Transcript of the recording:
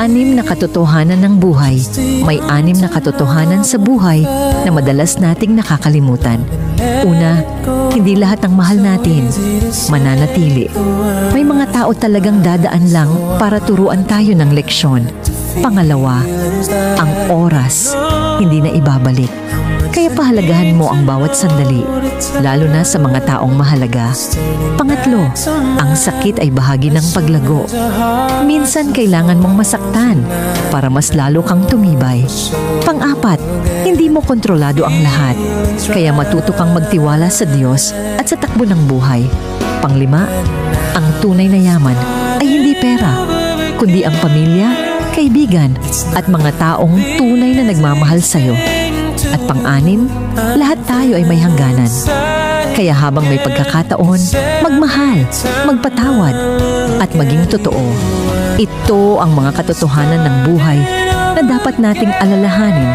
6 na katotohanan ng buhay. May 6 na katotohanan sa buhay na madalas nating nakakalimutan. Una, hindi lahat ng mahal natin mananatili. May mga tao talagang dadaan lang para turuan tayo ng leksyon. Pangalawa, ang oras hindi na ibabalik. Kaya pahalagahan mo ang bawat sandali, lalo na sa mga taong mahalaga. Pangatlo, ang sakit ay bahagi ng paglago. Minsan kailangan mong masaktan para mas lalo kang tumibay. Pang-apat, hindi mo kontrolado ang lahat. Kaya matuto kang magtiwala sa Diyos at sa takbo ng buhay. Pang-5, ang tunay na yaman ay hindi pera, kundi ang pamilya, kaibigan, at mga taong tunay na nagmamahal sa'yo. At pang-6, lahat tayo ay may hangganan. Kaya habang may pagkakataon, magmahal, magpatawad, at maging totoo. Ito ang mga katotohanan ng buhay na dapat nating alalahanin